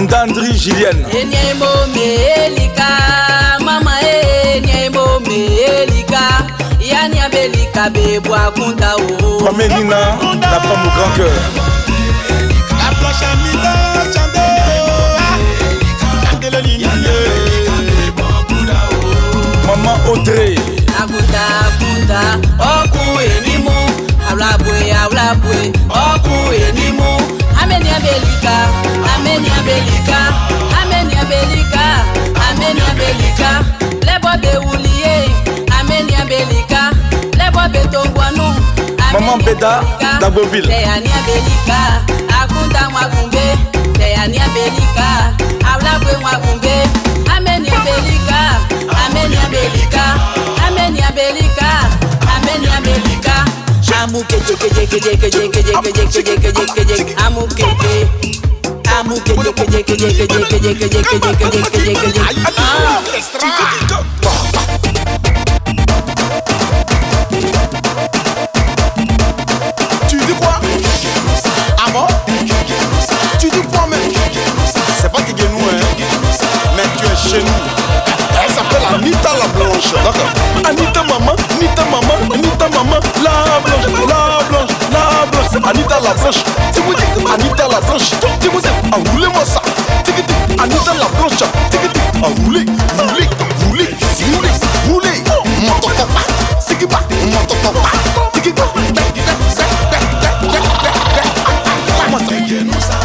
Dandry Gillienne. Mama Yani Abelika Beboa Kunda o. Comme Nina, la femme au grand cœur. La planche à Nina, Chando. Maman Audrey. Aguda, Aguda, Oku Enimu. Aulabwe, Oku Enimu. Ameni Abelika, Ameni Abelika, Ameni Abelika, Ameni Abelika. Lebo de Oulié, Ameni Abelika. Lebo Betongwanu. Maman Beda d'Aboville. Teyani Abelika, Akunda Mwagumbe. Teyani Abelika, Aulabwe Mwagumbe. Ameni Abelika, Ameni Abelika, Ameni Abelika, Ameni Abelika. Amukeje, keje, keje, keje, keje, keje, keje, keje, keje, amukeje. Amukeje, keje, keje, keje, keje, keje, keje, keje, keje. Tu dis quoi? Ah bon? Tu dis quoi même? C'est pas Guéguenou hein? Mais tu es chez nous. Elle s'appelle Anita la Blanche. D'accord. Anita maman, Anita maman, Anita maman, la blanche, la blanche, la blanche. Anita la Blanche. Tu me dis Anita la Blanche. Tu me dis, enroulez-moi ça. Anita la Blanche. Enroulez, roulez, roulez, roulez, roulez. Mon papa, c'est qui va? Mon papa, c'est qui va? C'est moi ça.